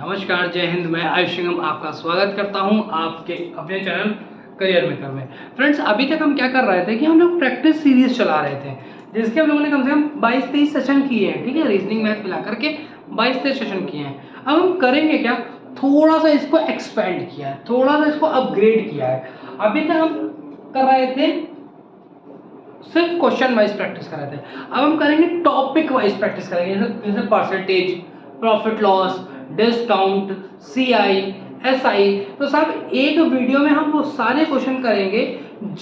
नमस्कार, जय हिंद। मैं आयुष सिंघम आपका स्वागत करता हूं आपके अपने चैनल करियर मेकर में। फ्रेंड्स, अभी तक हम क्या कर रहे थे कि हम लोग प्रैक्टिस सीरीज चला रहे थे, जिसके हम लोगों ने कम से कम 22-23 सेशन किए हैं। ठीक है, रीजनिंग मैथ मिला करके 22-23 सेशन किए हैं। अब हम करेंगे क्या, थोड़ा सा इसको एक्सपेंड किया है, थोड़ा सा इसको अपग्रेड किया है। अभी तक हम कर रहे थे सिर्फ क्वेश्चन वाइज प्रैक्टिस कर रहे थे, अब हम करेंगे टॉपिक वाइज प्रैक्टिस करेंगे, जैसे percentage, profit loss, discount, CI, SI. तो साहब एक वीडियो में हम वो सारे क्वेश्चन करेंगे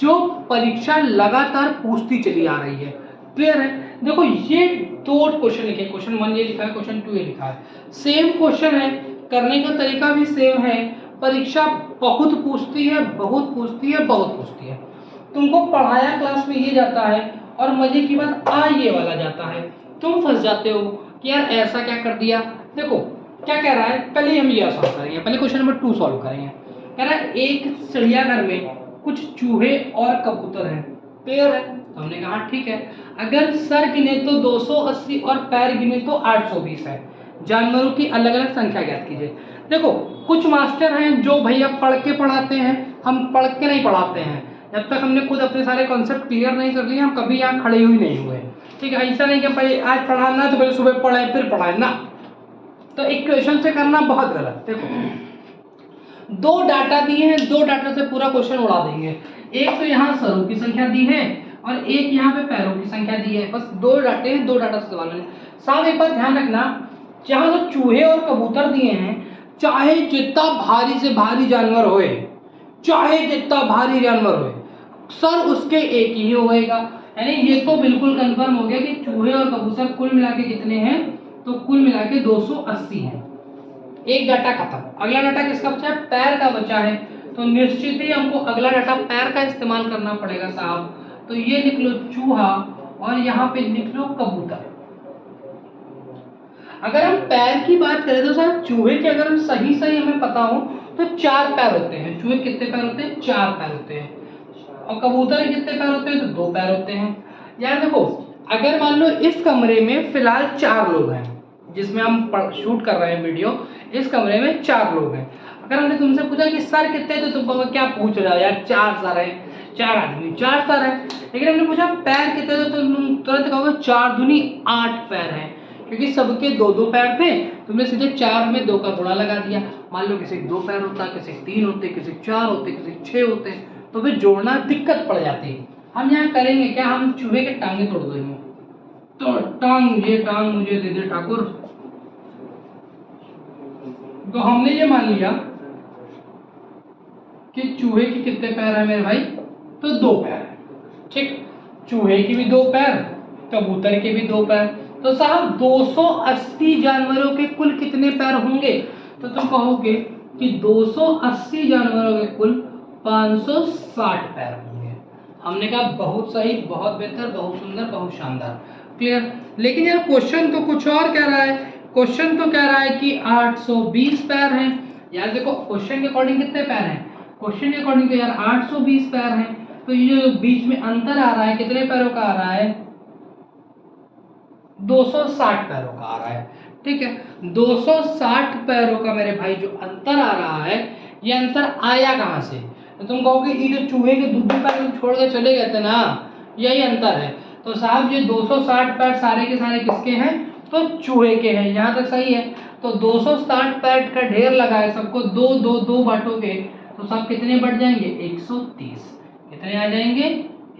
जो परीक्षा लगातार पूछती चली आ रही है। क्लियर है? देखो, ये दो क्वेश्चन लिखे, क्वेश्चन 1 ये लिखा है, क्वेश्चन 2 ये लिखा है। सेम क्वेश्चन है, करने का तरीका भी सेम है। परीक्षा बहुत पूछती है, बहुत पूछती है, बहुत पूछती है। तुमको पढ़ाया क्लास में ये जाता है और मजे की बात ये वाला जाता है। तुम फंस जाते हो कि यार ऐसा क्या कर दिया। देखो क्या कह रहा है, पहले हम ये सॉल्व करेंगे। पहले क्वेश्चन नंबर 2 सॉल्व करेंगे। कह रहा है एक चिड़ियाघर में कुछ चूहे और कबूतर हैं। क्लियर है? तो हमने कहा ठीक है, अगर सर गिने तो 280 और पैर गिने तो 820 है। जानवरों की अलग अलग संख्या ज्ञात कीजिए। देखो, कुछ मास्टर हैं जो भैया पढ़ के पढ़ाते हैं, हम पढ़ के नहीं पढ़ाते हैं। जब तक हमने खुद अपने सारे कॉन्सेप्ट क्लियर नहीं कर लिए, हम कभी यहाँ खड़े ही नहीं हुए। ठीक है, ऐसा नहीं कि भाई आज पढ़ाना तो पहले सुबह पढ़े फिर पढ़ाए ना, तो इक्वेशन से करना बहुत गलत। देखो, दो डाटा दिए हैं, दो डाटा से पूरा क्वेश्चन उड़ा देंगे। एक तो यहाँ सरों की संख्या दी है और एक यहाँ पे पैरों की संख्या दी है। बस दो डाटे हैं, दो डाटा से सवाल है। साहब एक बात ध्यान रखना, जहां तो चूहे और कबूतर दिए हैं, चाहे जितना भारी से भारी जानवर होए, चाहे जितना भारी जानवर होए, सर उसके एक ही होएगा। यानी ये तो बिल्कुल कंफर्म हो गया कि चूहे और कबूतर कुल मिला के कितने हैं, तो कुल मिला के 280 है। एक डाटा खत्म। अगला डाटा किसका बचा है? पैर का बचा है। तो निश्चित ही हमको अगला डाटा पैर का इस्तेमाल करना पड़ेगा साहब। तो ये लिख लो चूहा और यहाँ पे लिख लो कबूतर। अगर हम पैर की बात करें तो साहब चूहे के अगर हम सही हमें पता हो तो 4 पैर होते हैं। चूहे कितने पैर होते हैं? 4 पैर होते हैं। और कबूतर के कितने पैर होते हैं? तो 2 पैर होते हैं। यार देखो, अगर मान लो इस कमरे में फिलहाल 4 लोग हैं, जिसमें हम शूट कर रहे हैं वीडियो, इस कमरे में 4 लोग हैं। अगर हमने तुमसे पूछा कि सर कितने, तो तुम कहोगे क्या पूछ रहे हो यार, 4 सर है, 4 आदमी 4 सर है। लेकिन हमने पूछा पैर कितने, तो तुम तुरंत कहोगे 4 दूनी 8 पैर है, क्योंकि सबके 2-2 पैर थे। तुमने सीधे 4 में 2 का गुणा लगा दिया। मान लो किसी 2 पैर होता, किसी 3 होते, किसी 4 होते, किसी 6 होते, तो फिर जोड़ना दिक्कत पड़ जाती है। हम यहाँ करेंगे क्या, हम चूहे के टांगे तोड़ देंगे। तो टांग, ये टांग मुझे दे दे ठाकुर। तो हमने ये मान लिया कि चूहे के कितने पैर है मेरे भाई, तो 2 पैर है। ठीक, चूहे की भी 2 पैर, कबूतर के भी 2 पैर। तो साहब 280 जानवरों के कुल कितने पैर होंगे? तो तुम कहोगे कि 280 जानवरों के कुल 560 पैर होंगे। हमने कहा बहुत सही, बहुत बेहतर, बहुत सुंदर, बहुत शानदार। क्लियर? लेकिन यार क्वेश्चन तो कुछ और कह रहा है। क्वेश्चन तो कह रहा है कि 820 पैर हैं। यार देखो, क्वेश्चन के अकॉर्डिंग कितने पैर हैं? क्वेश्चन के अकॉर्डिंग तो यार 820 पैर हैं। तो ये जो बीच में अंतर आ रहा है, कितने पैरों का आ रहा है? 260 पैरों का आ रहा है। ठीक है, 260 पैरों का मेरे भाई जो अंतर आ रहा है, ये अंतर आया कहां से? तो तुम कहोगे ये जो चूहे के 2 पैर छोड़ के चले गए थे ना, यही अंतर है। तो साहब ये 260 पैर सारे के सारे किसके हैं? तो चूहे के हैं। यहां तक सही है। तो 260 पैर का ढेर लगा है, सबको 2-2-2 बांटोगे तो सब कितने बढ़ जाएंगे? 130। कितने आ जाएंगे?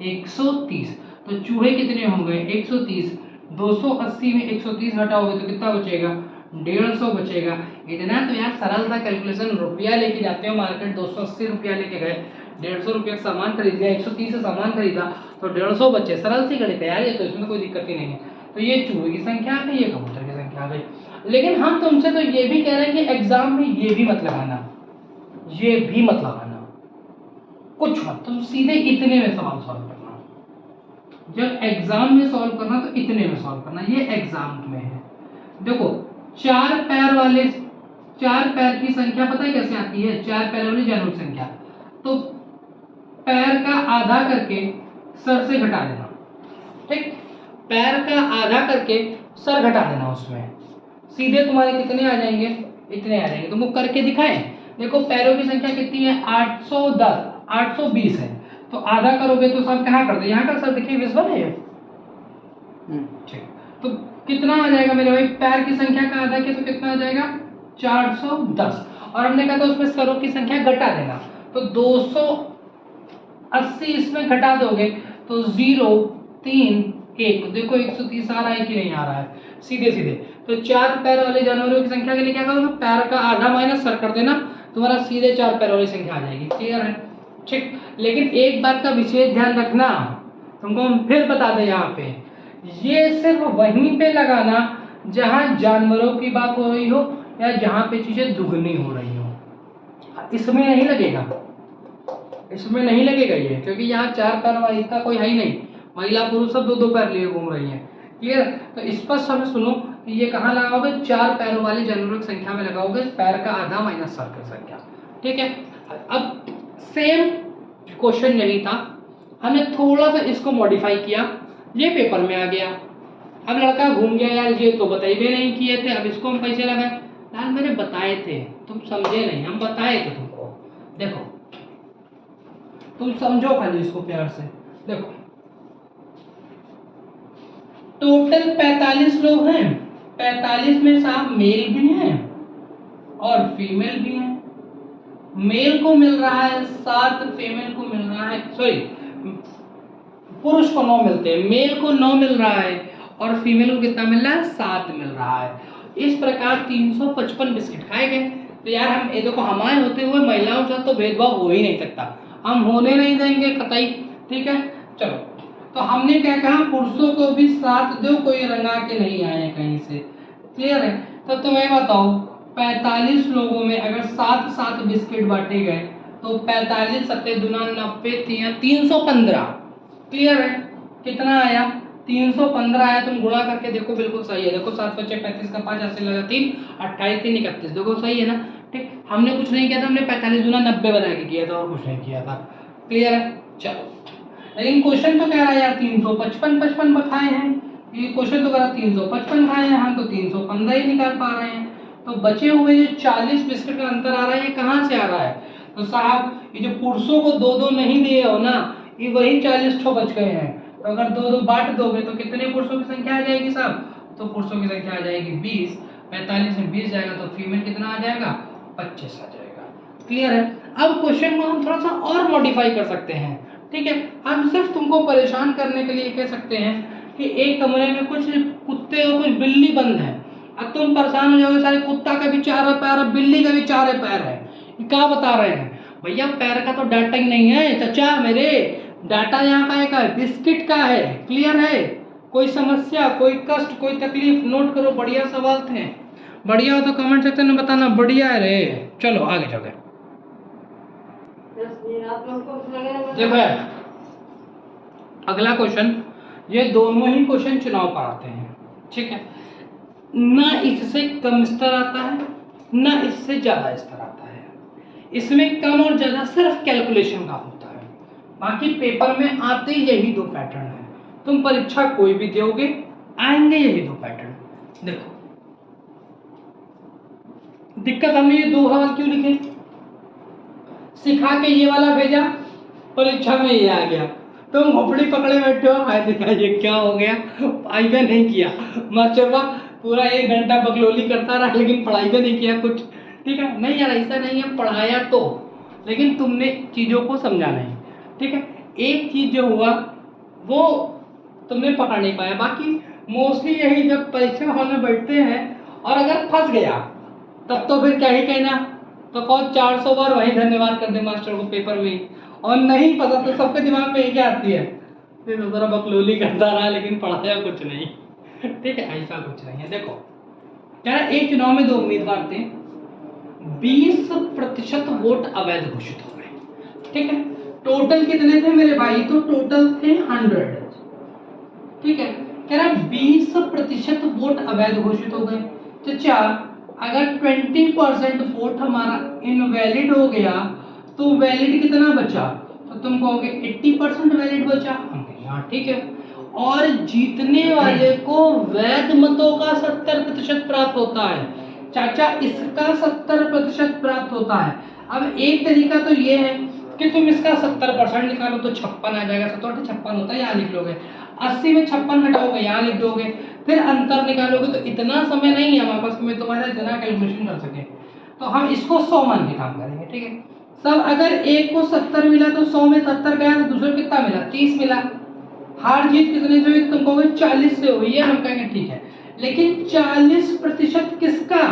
130। तो चूहे कितने हो गए? 130। 280 में 130 घटाओगे तो कितना बचेगा? 150 बचेगा। इतना तो यार सरल था कैलकुलेशन। रुपया लेके जाते हो मार्केट, 280 रुपया लेके गए, 150 रुपये का सामान खरीद लिया, 130 से सामान खरीदा तो 150 बचे। सरल सी गणित है यार ये तो, इसमें कोई दिक्कत ही नहीं है। तो ये चूहे की संख्या आ गई, ये कबूतर की संख्या आ गई। लेकिन हम तुमसे तो ये भी कह रहे हैं कि एग्जाम में ये भी मत लगाना, ये भी मत लगाना, कुछ मत, तुम सीधे इतने में सवाल सॉल्व करना। जब एग्जाम में सॉल्व करना तो इतने में सॉल्व करना, ये एग्जाम में है। देखो, 4 पैर वाले, 4 पैर की संख्या पता है कैसे आती है? 4 पैर वाली जानवर की संख्या, तो पैर का आधा करके सर से घटा देना। ठीक, पैर का आधा करके सर घटा देना, उसमें सीधे तुम्हारे कितने आ जाएंगे? इतने आ जाएंगे। तुमको करके दिखाएं, देखो पैरों की संख्या कितनी है 810, 820 है, तो आधा करोगे तो सब कहाँ कर दे, यहाँ का सर देखिए विजुअल है ये। ठीक, तो कितना आ जाएगा मेरे भाई, पैर की संख्या का आधा किया तो कितना आ जाएगा 410, और हमने कहा था उसमें सरों की संख्या घटा देना, तो 280 इसमें घटा दोगे तो 0 3 1, देखो 130 आ रहा है कि नहीं आ रहा है, सीधे सीधे। तो 4 पैर वाले जानवरों की संख्या के लिए क्या करोगे, पैर का आधा माइनस सर कर देना, तुम्हारा सीधे 4 पैर वाली संख्या आ जाएगी। क्लियर है? ठीक, लेकिन एक बात का विशेष ध्यान रखना, तुमको हम फिर बता दें यहाँ पे, ये सिर्फ वहीं पे लगाना जहां जानवरों की बात हो रही हो या जहां पे चीजें दुगनी हो रही हो, इसमें नहीं लगेगा, इसमें नहीं लगेगा ये, क्योंकि यहाँ 4 पैर वाली का कोई है ही नहीं, महिला पुरुष सब 2-2 पैर लिए घूम रही हैं। क्लियर? तो स्पष्ट हमें सुनो कि ये कहाँ लगाओगे, 4 पैरों वाले जानवरों की संख्या में लगाओगे, पैर का आधा माइनस सर की संख्या। ठीक है, अब सेम क्वेश्चन नहीं था, हमने थोड़ा सा इसको मॉडिफाई किया, ये पेपर में आ गया। अब लड़का घूम गया यार, ये तो बताए भी नहीं किए थे, अब इसको हम कैसे लगाए, यार मैंने बताए थे तुम समझे नहीं, हम बताए थे तुमको, देखो तुम समझो खाली इसको प्यार से। देखो टोटल 45 लोग हैं, 45 में साहब मेल भी हैं और फीमेल भी हैं। मेल को मिल रहा है 7, फीमेल को मिल रहा है, सॉरी पुरुष को 9 मिलते हैं, मेल को 9 मिल रहा है और फीमेल को कितना मिल रहा है, 7 मिल रहा है। इस प्रकार 355 बिस्किट खाए गए। तो यार हम ये देखो, हमारे होते हुए महिलाओं से तो भेदभाव हो ही नहीं सकता, हम होने नहीं देंगे कतई। ठीक है, चलो, तो हमने क्या कहा, पुरुषों को भी 7 दो, कोई रंगा के नहीं आए कहीं से। क्लियर है? तो तुम्हें बताओ 45 लोगों में अगर 7-7 बिस्किट बांटे गए तो 45 सत्ते दुना 90 315। क्लियर है? कितना आया, 315 आया। तुम गुणा करके देखो, बिल्कुल सही है। देखो 7 बचे 35 का 5 ऐसे लगा 3, 28 3 31, देखो सही है ना। ठीक, हमने कुछ नहीं किया था, हमने 45 गुना 90 बना के किया था और कुछ नहीं किया था। क्लियर है? चलो, लेकिन क्वेश्चन तो कह रहा है यार 355 बखाए हैं, ये क्वेश्चन तो कह रहा 355 खाए हैं, हम तो 315 ही निकाल पा रहे हैं। तो बचे हुए जो 40 बिस्किट का अंतर आ रहा है, ये कहाँ से आ रहा है, तो साहब ये जो पुरुषों को 2-2 नहीं दिए हो ना, ये वही 40 ठो बच गए हैं। तो अगर 2-2 बांट दोगे तो कितने पुरुषों की संख्या आ जाएगी साहब, तो पुरुषों की संख्या आ जाएगी 20, 45 में 20 जाएगा तो फीमेल कितना आ जाएगा, 25 आ जाएगा। क्लियर है? अब क्वेश्चन को हम थोड़ा सा और मॉडिफाई कर सकते हैं। ठीक है, हम सिर्फ तुमको परेशान करने के लिए कह सकते हैं कि एक कमरे में कुछ कुत्ते और कुछ बिल्ली बंद है। अब तुम परेशान हो जाओगे, सारे कुत्ता का भी 4 पैर, बिल्ली का भी 4 पैर है, ये क्या बता रहे हैं भैया, पैर का तो डाटा ही नहीं है चाचा मेरे, डाटा यहाँ का एक है, बिस्किट का है। क्लियर है? कोई समस्या, कोई कष्ट, कोई तकलीफ, नोट करो। बढ़िया सवाल थे, बढ़िया हो तो कमेंट सेक्शन में बताना बढ़िया है रे। चलो आगे चलते। देखो अगला क्वेश्चन, ये दोनों ही क्वेश्चन चुनाव पर आते हैं। ठीक है, ना इससे कम स्तर आता है ना इससे ज्यादा स्तर आता है, इसमें कम और ज्यादा सिर्फ कैलकुलेशन का होता है, बाकी पेपर में आते यही 2 पैटर्न है। तुम परीक्षा कोई भी दोगे आएंगे यही 2 पैटर्न। देखो दिक्कत, हमने ये 2 सवाल क्यों लिखे, सिखा के ये वाला भेजा, परीक्षा में ये आ गया, तुम घोपड़ी पकड़े बैठे हो, हाय देखा ये क्या हो गया, पढ़ाई भी नहीं किया, मास्टरवा पूरा 1 घंटा बकलोली करता रहा लेकिन पढ़ाई भी नहीं किया कुछ। ठीक है, नहीं यार ऐसा नहीं है, पढ़ाया तो, लेकिन तुमने चीज़ों को समझा नहीं। ठीक है, एक चीज़ जो हुआ वो तुमने पकड़ नहीं पाया। बाकी मोस्टली यही, जब परीक्षा हॉल में बैठते हैं और अगर फंस गया तब तो फिर क्या ही कहना, तो कौन 400 बार वही धन्यवाद कर दे मास्टर को पेपर में, और नहीं पता तो सबके दिमाग में ये क्या आती है, फिर जरा बकलोली करता रहा लेकिन पढ़ाया कुछ नहीं। ठीक है, ऐसा कुछ नहीं है। देखो क्या, एक चुनाव में 2 उम्मीदवार थे, 20% वोट अवैध घोषित हो गए। ठीक है, टोटल कितने थे मेरे भाई, तो टोटल थे 100। ठीक है, कह रहा 20% वोट अवैध घोषित हो गए। चाचा अगर 20% वोट हमारा इनवैलिड हो गया तो वैलिड कितना बचा, तो तुम कहोगे 80% वैलिड बचा। हाँ ठीक है, और जीतने वाले को वैध मतों का 70% प्राप्त होता है। चाचा इसका 70% प्राप्त होता है। अब एक तरीका तो ये है कि तुम इसका 70% निकालो तो 56 आ जाएगा, 70 56 होता है, यहाँ लिख लोगे। 80 में 56 घटाओगे, यहाँ लिख दोगे, फिर अंतर निकालोगे। तो इतना समय नहीं है हमारे पास कि मैं तुम्हारा इतना कैलकुलेशन कर सके, तो हम इसको 100 मान के काम करेंगे, ठीक है। सब अगर एक को 70 मिला तो 100 में 70 गया, तो दूसरे को कितना मिला, 30 मिला। हार जीत कितने से हुई, तुम कहोगे 40 से हुई है, हम कहेंगे ठीक है, लेकिन 40% किसका,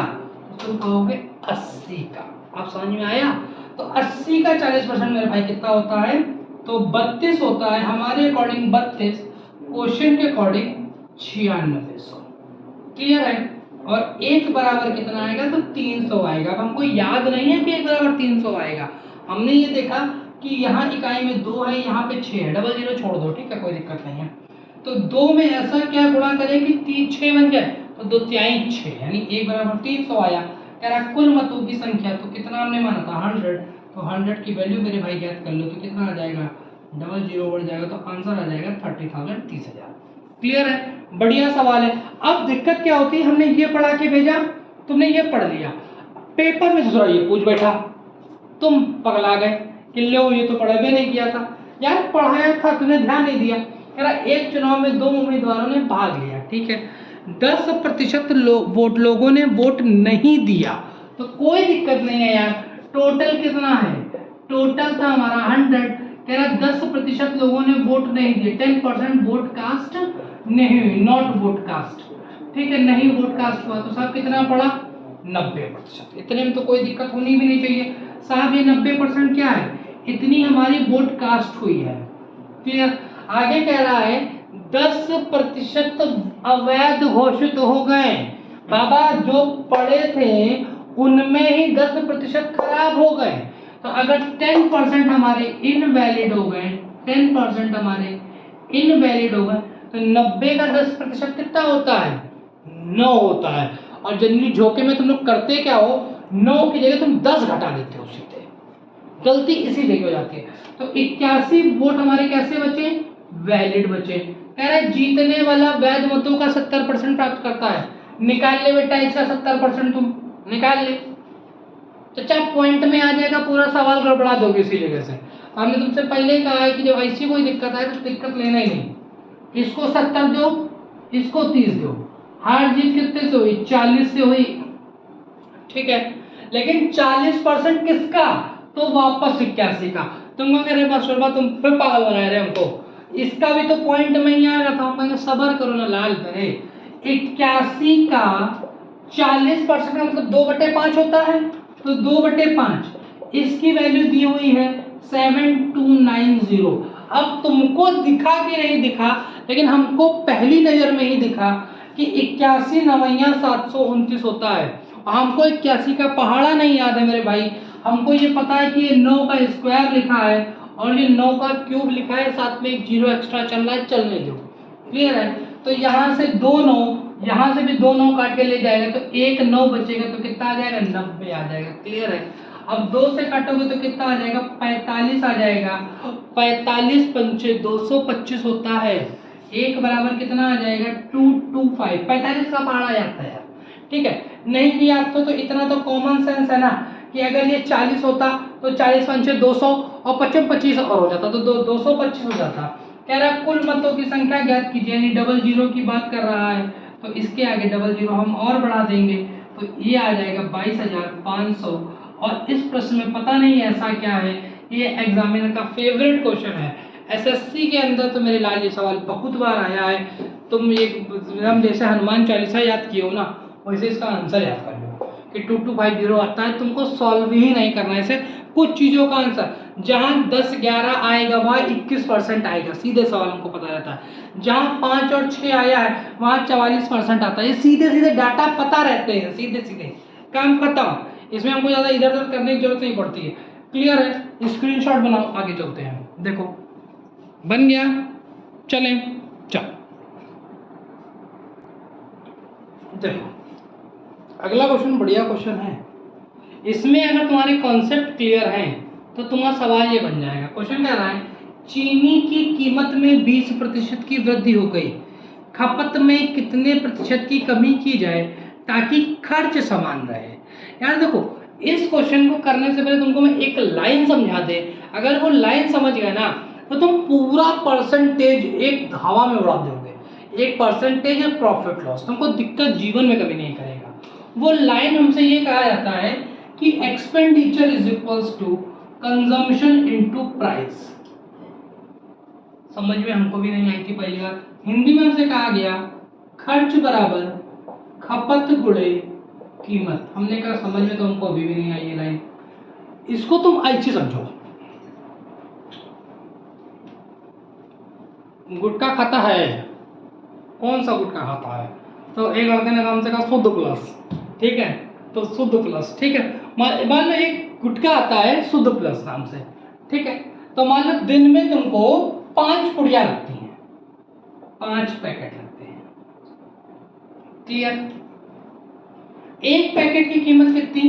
तुम कहोगे 80 का। आप समझ में आया? तो 80 का 40% मेरे भाई कितना होता है, तो 32 होता है हमारे अकॉर्डिंग, 32, क्वेश्चन के अकॉर्डिंग 9600। क्लियर है? और एक बराबर कितना आएगा, तो 300 आएगा। अब हमको याद नहीं है कि एक बराबर 300 आएगा, हमने ये देखा कि यहाँ इकाई में 2 है, यहाँ पे 6 है, डबल जीरो छोड़ दो, ठीक है, कोई दिक्कत नहीं है। तो 2 में ऐसा क्या गुणा करें कि 6 बन जाए, तो 2 तिहाई 6, यानी एक बराबर 300 आया। कह रहा कुल मतों की संख्या, तो कितना हमने माना था 100, तो 100 की वैल्यू मेरे भाई ज्ञात कर लो, तो कितना आ जाएगा, डबल जीरो बढ़ जाएगा, तो आंसर आ जाएगा 30,000, 30,000। क्लियर है? बढ़िया सवाल है। अब दिक्कत क्या होती है, हमने ये पढ़ा के भेजा, तुमने ये पढ़ लिया, पेपर में दूसरा ये पूछ बैठा, तुम पगला गए कि लो ये तो पढ़ा भी नहीं किया था। यार पढ़ाया था, तुमने ध्यान नहीं दिया। कह रहा एक चुनाव में 2 उम्मीदवारों ने भाग लिया, ठीक है, 10% लोगों ने वोट नहीं दिया, तो कोई दिक्कत नहीं है यार। टोटल कितना है, टोटल था हमारा 100। कह रहा 10% लोगों ने वोट नहीं दिए, 10% वोट कास्ट नहीं हुई, नॉट वोट कास्ट, ठीक है, नहीं वोट कास्ट हुआ, तो साहब कितना पड़ा, 90%। इतने में तो कोई दिक्कत होनी भी नहीं चाहिए साहब। ये 90% क्या है, इतनी हमारी वोट कास्ट हुई है। क्लियर? आगे कह रहा है 10% अवैध घोषित हो गए। बाबा जो पढ़े थे उनमें ही 10% खराब हो गए। तो अगर 10% हमारे इनवैलिड हो गए, 10% हमारे इनवैलिड हो गए, तो 90 का 10% कितना होता है, 9 होता है। और जनरली झोंके में तुम लोग करते क्या हो, 9 की जगह तुम 10 घटा देते हो, सीधे गलती इसी जगह हो जाती है। तो 81 वोट हमारे कैसे बचे, वैलिड बचे। कह रहा है जीतने वाला वैध मतों का 70% प्राप्त करता है। निकाल ले बेटा इसका 70%, तुम निकाल ले। चाचा पॉइंट में आ जाएगा, पूरा सवाल गड़बड़ा दोगे इसी जगह से। हमने तुमसे पहले ही कहा है कि जब ऐसी कोई दिक्कत आए तो दिक्कत लेना ही नहीं। इसको 70 दो, इसको 30 दो, हार जीत कितने से हुई, 40 से हुई, ठीक है। लेकिन 40% किसका, तो वापस 81 का। तुम कह रहे मास्टर तुम फिर पागल बना रहे हमको, इसका भी तो पॉइंट में ही आ रहा था। हम कहेंगे सबर करो ना लाल करे, 81 का 40% का मतलब 2/5 होता है, तो 2/5 इसकी वैल्यू दी हुई है 7290। अब तुमको दिखा कि नहीं दिखा, लेकिन हमको पहली नजर में ही दिखा कि 81 9 729 होता है। हमको 81 का पहाड़ा नहीं याद है मेरे भाई, हमको ये पता है कि ये 9 का स्क्वायर लिखा है और ये 9 का क्यूब लिखा है, साथ में एक 0 एक्स्ट्रा चल रहा है, चलने दो। क्लियर है? तो यहाँ से 2 9, यहाँ से भी 2 9 काट के ले जाएगा, तो एक 9 बचेगा, तो कितना आ जाएगा, 90 आ जाएगा। क्लियर है? अब 2 से काटोगे तो कितना आ जाएगा, 45 आ जाएगा। 45 पंचे 225 होता है, एक बराबर कितना आ जाएगा, 225। 45 का पहाड़ा जाता है, ठीक है। नहीं भी याद तो इतना तो कॉमन सेंस है ना कि अगर ये 40 होता तो 40 पंचे 200 और 25 25 और हो जाता, तो 225 हो जाता। कह रहा है कुल मतों की संख्या ज्ञात कीजिए, यानी डबल जीरो की बात कर रहा है, तो इसके आगे डबल जीरो हम और बढ़ा देंगे, तो ये आ जाएगा 22,500। और इस प्रश्न में पता नहीं ऐसा क्या है, ये एग्जामिनर का फेवरेट क्वेश्चन है। एसएससी के अंदर तो मेरे लाल ये सवाल बहुत बार आया है। तुम एक जैसे हनुमान चालीसा याद किए हो ना, वैसे इसका आंसर याद कर लो कि 2250 आता है, तुमको सॉल्व ही नहीं करना है। ऐसे कुछ चीज़ों का आंसर जहाँ 10 11 आएगा वहाँ 21% आएगा, सीधे सवाल हमको पता रहता है। जहाँ 5 और 6 आया है वहाँ 44% आता है। ये सीधे सीधे डाटा पता रहते हैं, सीधे सीधे काम खत्म। इसमें हमको ज़्यादा इधर उधर करने की जरूरत नहीं पड़ती है। क्लियर है? स्क्रीनशॉट बनाओ, आगे चलते हैं। देखो बन गया, चलें चल। देखो अगला क्वेश्चन बढ़िया क्वेश्चन है। इसमें अगर तुम्हारे कॉन्सेप्ट क्लियर हैं तो तुम्हारा सवाल ये बन जाएगा। क्वेश्चन कह रहा है चीनी की कीमत में 20% की वृद्धि हो गई, खपत में कितने प्रतिशत की कमी की जाए ताकि खर्च समान रहे। यार देखो, इस क्वेश्चन को करने से पहले तुमको मैं एक लाइन समझा दे, अगर वो लाइन समझ गए ना तो तुम पूरा परसेंटेज एक हवा में उड़ा दोगे। एक परसेंटेज है प्रॉफिट लॉस, तुमको दिक्कत जीवन में कभी नहीं करेगा। वो लाइन हमसे ये कहा जाता है कि expenditure is equals to consumption into price. समझ में हमको भी नहीं आई थी पहली बार। हिंदी में हमसे कहा गया खर्च बराबर खपत गुणे कीमत। हमने कहा समझ में तो हमको अभी भी नहीं आई ये लाइन। इसको तुम ऐसे समझो, गुटखा खाता है, कौन सा गुटखा खाता है? तो एक लड़के ने नाम से कहा शुद्ध प्लस, ठीक है, तो शुद्ध प्लस, ठीक है। मान लो एक गुटखा आता है शुद्ध प्लस नाम से, ठीक है। तो मान लो दिन में तुमको 5 पुड़िया लगती हैं, 5 पैकेट लगते हैं, क्लियर। एक पैकेट की कीमत कितनी?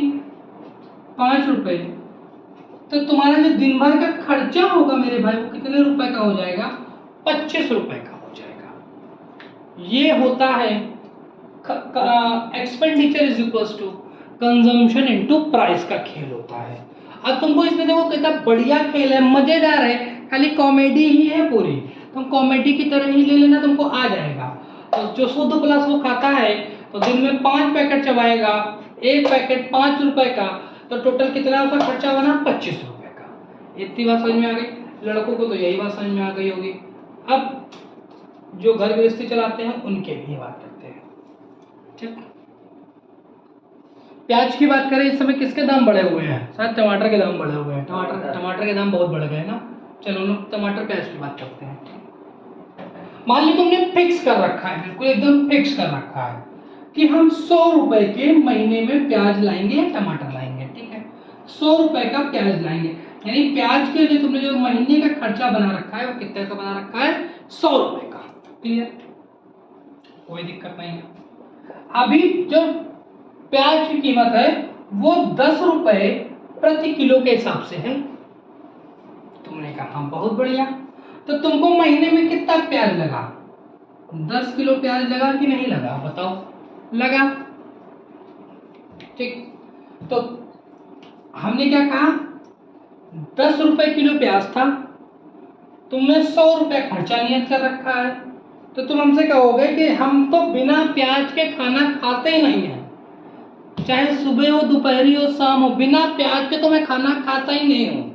5 रुपए। तो तुम्हारा जो दिन भर का खर्चा होगा मेरे भाई वो कितने रुपए का हो जाएगा? 25 रुपए का हो जाएगा। ये होता है expenditure is equals to consumption into price का खेल होता है। अब तुमको इसमें देखो कितना बढ़िया खेल है, मजेदार है, खाली कॉमेडी ही है पूरी। तुम कॉमेडी की तरह ही ले लेना, तुमको आ जाएगा। तो जो शुद्ध प्लस वो खाता है तो दिन में 5 पैकेट चबाएगा, एक पैकेट 5 रुपए का, तो टोटल कितना उसका खर्चा बना? 25 रुपए का। इतनी बात समझ में आ गई? लड़कों को तो यही बात समझ में आ गई होगी। अब जो घर गृहस्थी चलाते हैं उनके लिए बात करते हैं, ठीक। प्याज की बात करें, इस समय किसके दाम बढ़े हुए हैं? शायद टमाटर के दाम बढ़े हुए हैं। टमाटर के दाम बहुत बढ़ गए ना। चलो लोग टमाटर प्याज की बात करते हैं। मान ली तुमने फिक्स कर रखा है, बिल्कुल एकदम फिक्स कर रखा है कि हम 100 रुपए के महीने में प्याज लाएंगे या टमाटर लाएंगे, ठीक है। 100 रुपए का प्याज लाएंगे, यानी प्याज के लिए तुमने जो महीने का खर्चा बना रखा है वो कितने का बना रखा है? 100 रुपए का, क्लियर, कोई दिक्कत नहीं है। अभी जो प्याज की कीमत है वो 10 रुपए प्रति किलो के हिसाब से है। तुमने कहा हाँ बहुत बढ़िया। तो तुमको महीने में कितना प्याज लगा? 10 किलो प्याज लगा कि नहीं लगा? बताओ। लगा, ठीक। तो हमने क्या कहा? 10 रुपए किलो प्याज था, तुमने 100 रुपए खर्चा नियत कर रखा है, तो तुम हमसे कहोगे कि हम तो बिना प्याज के खाना खाते ही नहीं है, चाहे सुबह हो, दोपहरी हो, शाम हो, बिना प्याज के तो मैं खाना खाता ही नहीं हूँ।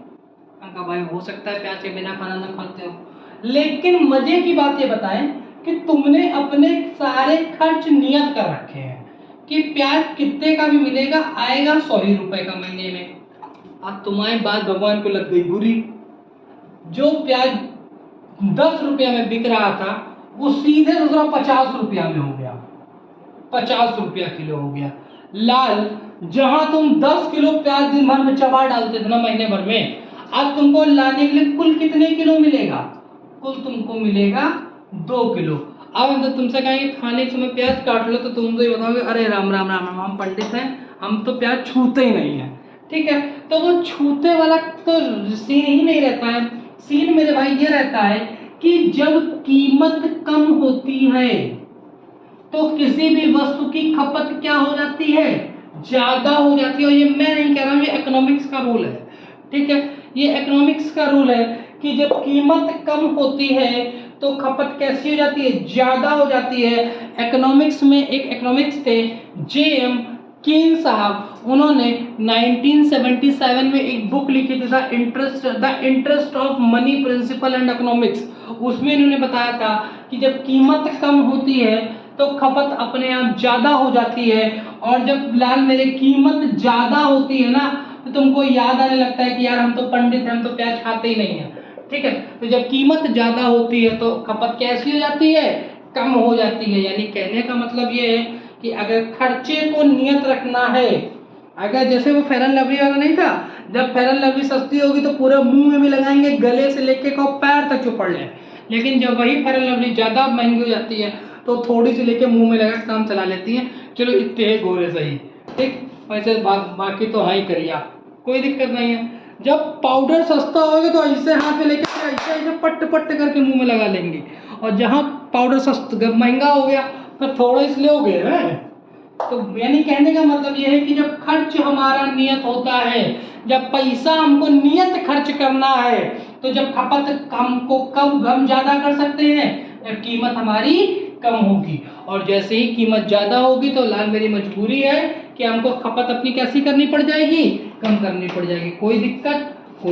भाई हो सकता है प्याज के बिना खाना ना खाते हो, लेकिन मजे की बात ये बताएं कि तुमने अपने सारे खर्च नियत कर रखे हैं कि प्याज कितने का भी मिलेगा, आएगा 100 ही रुपए का महीने में। अब तुम्हारी बात भगवान को लग गई बुरी। जो प्याज 10 रुपया में बिक रहा था वो सीधे दूसरा 50 रुपया में हो गया, 50 रुपया किलो हो गया। लाल, जहां तुम 10 किलो प्याज दिन भर में चबा डालते थे ना महीने भर में, अब तुमको लाने के लिए कुल कितने किलो मिलेगा? कुल तुमको मिलेगा 2 किलो। अब हम तो तुमसे कहेंगे खाने के समय प्याज काट लो, तो तुम तो ये बताओगे अरे राम राम राम राम, हम पंडित हैं, हम तो प्याज छूते ही नहीं है, ठीक है। तो वो छूते वाला तो सीन ही नहीं रहता है। सीन मेरे भाई ये रहता है कि जब कीमत कम होती है तो किसी भी वस्तु की खपत क्या हो जाती है? ज्यादा हो जाती है। और ये मैं नहीं कह रहा हूं, ये इकोनॉमिक्स का रूल है, ठीक है। ये इकोनॉमिक्स का रूल है कि जब कीमत कम होती है तो खपत कैसी हो जाती है? ज्यादा हो जाती है। इकोनॉमिक्स में एक इकोनॉमिक्स थे जेएम कीन साहब, उन्होंने 1977 में एक बुक लिखी थी the interest of money principal and economics. उसमें इन्होंने बताया था कि जब कीमत कम होती है तो खपत अपने आप ज्यादा हो जाती है, और जब लाल मेरे कीमत ज्यादा होती है ना तो तुमको याद आने लगता है कि यार हम तो पंडित हैं, हम तो प्याज खाते ही नहीं है, ठीक है। तो जब कीमत ज्यादा होती है तो खपत कैसी हो जाती है? कम हो जाती है। यानी कहने का मतलब ये है कि अगर खर्चे को नियत रखना है, अगर जैसे वो फेयर एंड लवली वाला नहीं था, जब फेयर एंड लवली सस्ती होगी तो पूरे मुंह में भी लगाएंगे, गले से लेके को पैर तक चुपड़ ले, लेकिन जब वही फेयर एंड लवली ज्यादा महंगी हो जाती है तो थोड़ी सी लेके मुंह में लगा काम चला लेती है। चलो इतने गोरे सही, ठीक। वैसे बाकी तो हाँ ही करिए, कोई दिक्कत नहीं है। जब पाउडर सस्ता होगा तो ऐसे हाथ में लेके ऐसे ऐसे पट्ट पट्ट करके मुंह में लगा लेंगे, और जहाँ पाउडर सस्ता महंगा हो गया फिर थोड़ा इसलिए हो गया है तो यानी कहने का मतलब यह है कि जब खर्च हमारा नियत होता है, जब पैसा हमको नियत खर्च करना है, तो जब खपत हमको कम हम ज्यादा कर सकते हैं, जब कीमत हमारी कम होगी। और जैसे ही कीमत ज्यादा होगी तो लाल मेरी मजबूरी है कि हमको खपत अपनी कैसी करनी पड़ जाएगी, कम करनी पड़ जाएगी। कोई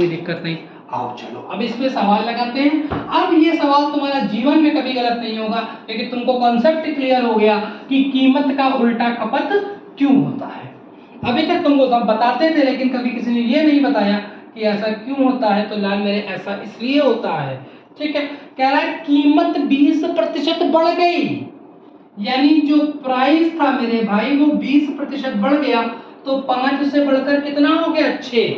दिक्कत नहीं। आओ चलो अब इसमें सवाल लगाते हैं। अब ये सवाल तुम्हारा जीवन में कभी गलत नहीं होगा, क्योंकि तुमको कॉन्सेप्ट क्लियर हो गया कि कीमत का उल्टा खपत क्यों होता है। अभी तक तुमको सब बताते थे, लेकिन कभी किसी ने ये नहीं बताया कि ऐसा क्यों होता है। तो लाल मेरे ऐसा इसलिए होता है, ठीक है। कह रहा है कीमत 20% बढ़ गई, यानी जो प्राइस था मेरे भाई वो 20% बढ़ गया, तो 5 से बढ़कर कितना हो गया, 6।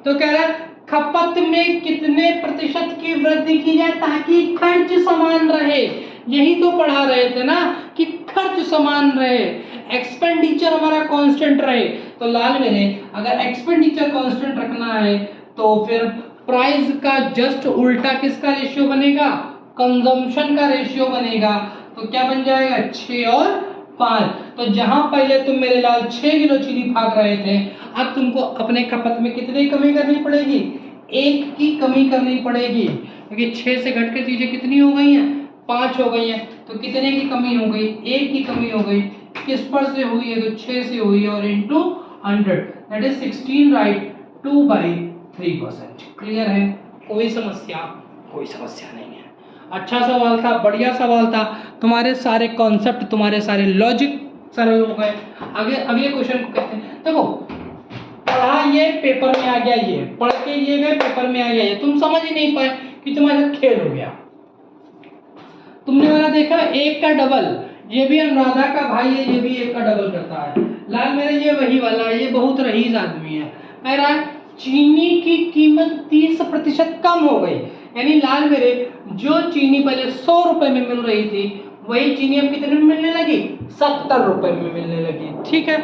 तो कह रहा है खपत में कितने प्रतिशत की वृद्धि की जाए ताकि खर्च समान रहे। यही तो पढ़ा रहे थे ना कि खर्च समान रहे, एक्सपेंडिचर हमारा कांस्टेंट रहे। तो लाल मेरे अगर एक्सपेंडिचर कांस्टेंट रखना है तो फिर प्राइस का जस्ट उल्टा किसका रेशियो बनेगा, कंजम्पशन का रेशियो बनेगा। तो क्या बन जाएगा, 6 और 5। तो जहां पहले तुम मेरे लाल 6 किलो चीनी फाक रहे थे, अब तुमको अपने खपत में कितनी कमी करनी पड़ेगी, 1 की कमी करनी पड़ेगी, क्योंकि 6 से घटकर चीजें कितनी हो गई हैं, 5 हो गई हैं। तो कितने की कमी हो गई, 1 की कमी हो गई। किस पर से हुई है, तो 6 से हुई है, और into 100 that is 16, right, 2/3%। Clear है, कोई समस्या नहीं है। अच्छा सवाल था, बढ़िया सवाल था, तुम्हारे सारे कॉन्सेप्ट, तुम्हारे सारे लॉजिक सरल हो गए। आगे अगले क्वेश्चन को कहते हैं। देखो पढ़ा ये पेपर में आ गया, ये पढ़ के ये गए पेपर में आ गया, ये तुम समझ ही नहीं पाए कि तुम्हारे साथ खेल हो गया। तुमने वाला देखा 1 का डबल, ये भी अनुराधा का भाई है, ये भी 1 का डबल करता है। लाल मेरे ये वही वाला, ये बहुत रईस आदमी है। कह रहा है चीनी की कीमत 30% कम हो गई, यानी लाल मेरे जो चीनी पहले 100 रुपए में मिल रही थी, वही चीनी अब कितने में मिलने लगी, 70 रुपए में मिलने लगी। ठीक है,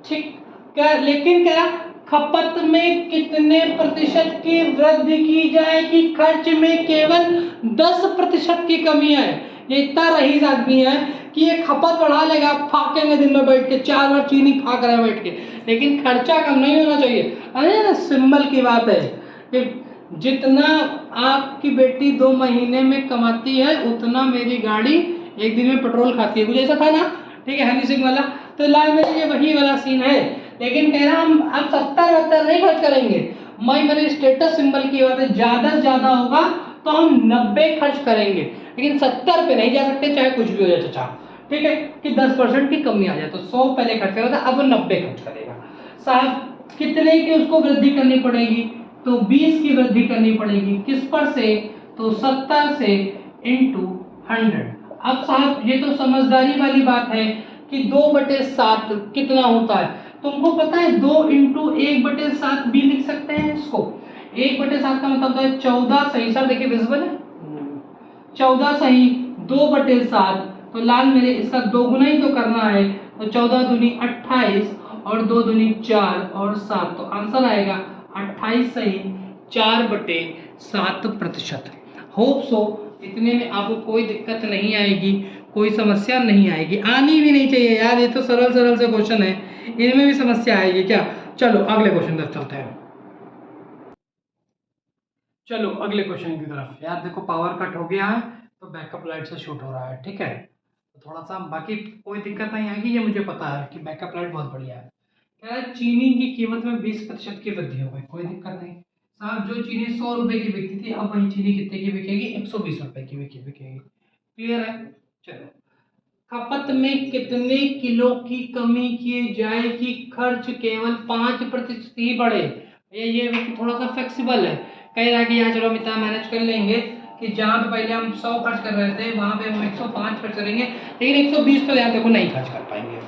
ठीक क्या, लेकिन क्या खपत में कितने प्रतिशत की वृद्धि की जाए कि खर्च में केवल 10% की कमी आए। ये इतना रईस आदमी है कि ये खपत बढ़ा लेगा, फाकेंगे दिन में बैठ के, 4 बार चीनी फाक रहे बैठ के, लेकिन खर्चा कम नहीं होना चाहिए। अरे ना सिंबल की बात है कि जितना आपकी बेटी 2 महीने में कमाती है उतना मेरी गाड़ी एक दिन में पेट्रोल खाती है, कुछ ऐसा था ना, ठीक है, हनी सिंह वाला। तो लाल में ये वही वाला सीन है, लेकिन कह रहा हम अब 70 नहीं खर्च करेंगे। मैं मेरे स्टेटस सिंबल की बात है, ज्यादा से ज्यादा होगा तो हम 90 खर्च करेंगे, लेकिन 70 पे नहीं जा सकते, चाहे कुछ भी हो जाए चाचा। ठीक है, कि 10% की कमी आ जाए, तो 100 पहले खर्च करेगा था, अब 90 खर्च करेगा। साहब कितने की उसको वृद्धि करनी पड़ेगी, तो 20 की वृद्धि करनी पड़ेगी। किस पर से, तो 70 से इंटू 100। अब साहब ये तो समझदारी वाली बात है कि 2/7 कितना होता है, तुमको पता है 2 इंटू 1/7 भी लिख सकते हैं इसको। 1/7 का मतलब है 14 सही, सर देखिए विजिबल है, 14 सही 2/7। तो लाल मेरे इसका दोगुना ही तो करना है, तो 14 दूनी 28 और 2 दूनी 4 और 7, तो आंसर आएगा 28 सही 4/7%। होप सो इतने में आपको कोई दिक्कत नहीं आएगी, कोई समस्या नहीं आएगी, आनी भी नहीं चाहिए यार, ये तो सरल सरल से क्वेश्चन है, इनमें भी समस्या आएगी क्या। चलो अगले क्वेश्चन तक चलते हैं। चलो अगले क्वेश्चन की तरफ। यार देखो पावर कट हो गया है तो बैकअप लाइट से शूट हो रहा है, ठीक है, तो थोड़ा सा बाकी कोई दिक्कत नहीं आएगी, ये मुझे पता है कि बैकअप लाइट बहुत बढ़िया है। क्या है, चीनी की कीमत में 20% की वृद्धि हो गई, कोई दिक्कत नहीं साहब। जो चीनी 100 रुपए की बिकती थी, अब वही चीनी कितने की बिकेगी, 120 रुपए की बिकेगी। क्लियर है। चलो खपत में कितने किलो की कमी की जाए कि खर्च केवल 5% ही बढ़े। ये थोड़ा सा फ्लेक्सिबल है, कह रहा है कि यहाँ चलो हम इतना मैनेज कर लेंगे कि जहाँ पे पहले हम 100 खर्च कर रहे थे वहाँ पे हम 105 खर्च करेंगे, लेकिन 120 तो यार देखो नहीं खर्च कर पाएंगे,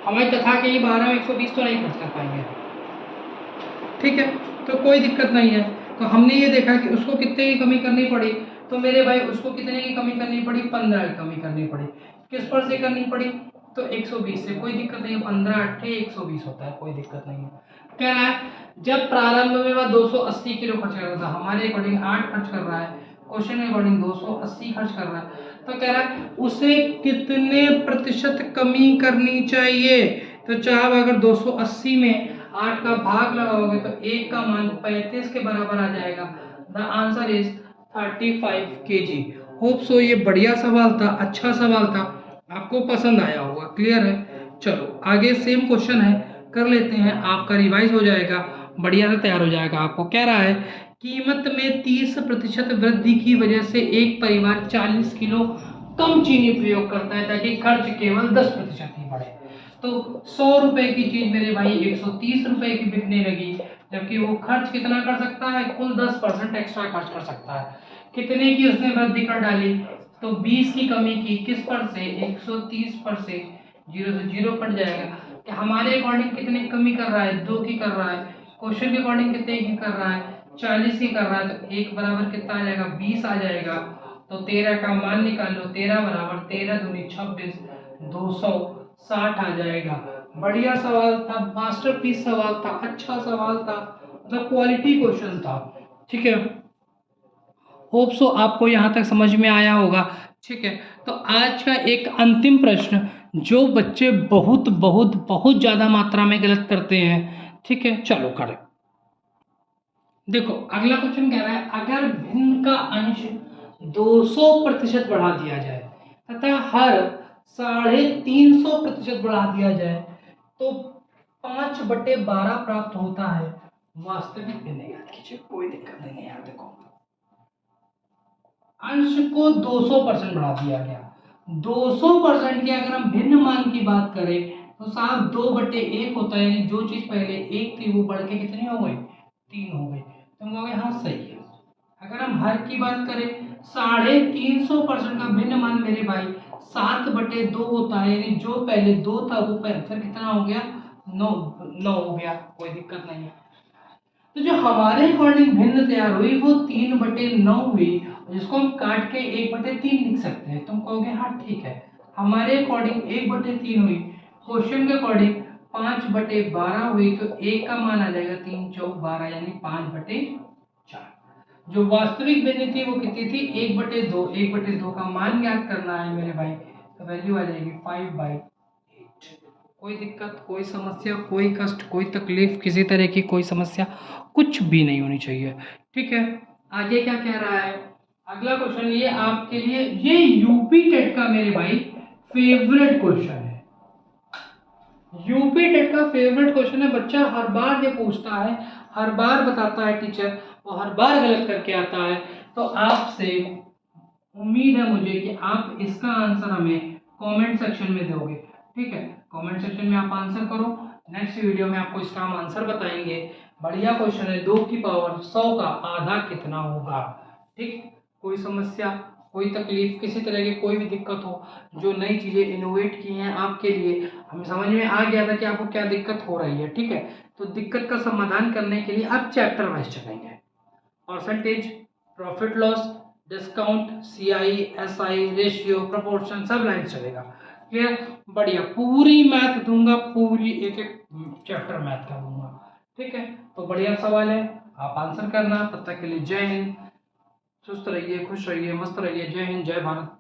हमारी तथा के 12 में 120 तो नहीं खर्च कर पाएंगे। ठीक है, तो कोई दिक्कत नहीं है। तो हमने ये देखा कि उसको कितने की कमी करनी पड़ी, तो मेरे भाई उसको कितने की कमी करनी पड़ी, 15 की कमी करनी पड़ी। किस पर से करनी पड़ी, तो 120 से, कोई दिक्कत नहीं है, 15 8 120 होता है, कोई दिक्कत नहीं है। कह रहा है जब प्रारंभ में वह 280 किलो खर्च कर रहा था, हमारे अकॉर्डिंग 8 खर्च कर रहा है, क्वेश्चन के अकॉर्डिंग 280 खर्च कर रहा है, तो कह रहा है उसे कितने प्रतिशत कमी करनी चाहिए। तो चाहे अगर 280 में 8 का भाग लगाओगे तो 1 का मान 35 के बराबर आ जाएगा। The answer is 35 kg। Hope so ये बढ़िया सवाल था, अच्छा सवाल था, आपको पसंद आया होगा। क्लियर है? चलो आगे सेम क्वेश्चन है, कर लेते हैं, आपका रिवाइज हो जाएगा, बढ़िया से तैयार हो जाएगा। आपको कह रहा है कीमत में 30% वृद्धि की वजह से एक परिवार 40 किलो कम चीनी प्रयोग करता है ताकि खर्च केवल 10% ही बढ़े। तो 100 रुपए की चीज मेरे भाई 130 रुपए की बिकने लगी, जबकि वो खर्च कितना कर सकता है, कुल 10% एक्स्ट्रा खर्च कर सकता है। कितने की उसने वृद्धि कर डाली, तो 20 की कमी की, किस पर से, 130 पर से, 0 से 0 कट जाएगा। कि हमारे अकॉर्डिंग कितने की कमी कर रहा है, 2 की कर रहा है। क्वेश्चन के अकॉर्डिंग कितने की कर रहा है, 40 की कर रहा है। तो 1 बराबर कितना आ जाएगा, 20 आ जाएगा। तो 13 का मान निकाल लो, 13 बराबर 13 दूनी 26, 260 आ जाएगा। बढ़िया सवाल था, मास्टरपीस सवाल था, अच्छा सवाल था, मतलब क्वालिटी क्वेश्चन था। ठीक है, होप सो आपको यहाँ तक समझ में आया होगा। ठीक है, तो आज का एक अंतिम प्रश्न जो बच्चे बहुत बहुत बहुत ज़्यादा मात्रा में गलत करते हैं। ठीक है, चलो करें। देखो अगला क्वेश्चन कह रहा है अगर भिन्न का अंश 200% बढ़ा दिया जाए तथा हर 350% बढ़ा दिया जाए तो 5/12 प्राप्त होता है। वास्तविक भिन्न याद कीजिए, कोई दिक्कत नहीं है यार। देखो अंश को 200% बढ़ा दिया गया, 200% की अगर हम भिन्न मान की बात करें तो साहब 2/1 होता है, यानी जो चीज पहले 1 थी वो बढ़ के कितनी हो गई, 3 हो गई। तो हम कहोगे हाँ सही है। अगर हम हर की बात करें 350% का भिन्न मान मेरे भाई 7/2 होता है, यानी जो पहले 2 था वो फिर कितना हो गया, 9 हो गया। कोई दिक्कत नहीं है। तो जो हमारे अकॉर्डिंग भिन्न तैयार हुई वो 3/9 हुई, जिसको हम काट के 1/3 लिख सकते हैं। तुम कहोगे हाँ ठीक है, हमारे अकॉर्डिंग 1/3 हुई, क्वेश्चन के अकॉर्डिंग 5/12 हुई। तो 1 का मान आ जाएगा 3 चौक 12, यानी 5/4। जो वास्तविक भिन्न थी वो कितनी थी, 1/2। 1/2 का मान ज्ञात करना है मेरे भाई, तो वैल्यू आ जाएगी 5/8। कोई दिक्कत, कोई समस्या, कोई कष्ट, कोई तकलीफ, किसी तरह की कोई समस्या कुछ भी नहीं होनी चाहिए। ठीक है, आगे क्या कह रहा है अगला क्वेश्चन, ये आपके लिए ये यूपी टेट का मेरे भाई फेवरेट क्वेश्चन है। यूपी टेट का फेवरेट क्वेश्चन है, बच्चा हर बार ये पूछता है, हर बार बताता है टीचर, वो हर बार गलत करके आता है। तो आपसे उम्मीद है मुझे कि आप इसका आंसर हमें कमेंट सेक्शन में दोगे। ठीक है, कमेंट सेक्शन में आप आंसर करो, नेक्स्ट वीडियो में आपको इसका हम आंसर बताएंगे। बढ़िया क्वेश्चन है, 2 की पावर 100 का आधा कितना होगा। ठीक, कोई समस्या, कोई तकलीफ, किसी तरह की कोई भी दिक्कत हो, जो नई चीज़ें इनोवेट की हैं आपके लिए, हमें समझ में आ गया था कि आपको क्या दिक्कत हो रही है। ठीक है, तो दिक्कत का समाधान करने के लिए अब चैप्टर वाइज चलेंगे। Percentage, profit loss, discount, CI, SI, ratio, proportion, सब लाइन चलेगा। क्लियर, बढ़िया, पूरी मैथ दूंगा, पूरी एक एक चैप्टर मैथ का दूंगा। ठीक है, तो बढ़िया सवाल है, आप आंसर करना। तब तक के लिए जय हिंद, सुस्त रहिए, खुश रहिए, मस्त रहिए। जय हिंद, जय भारत।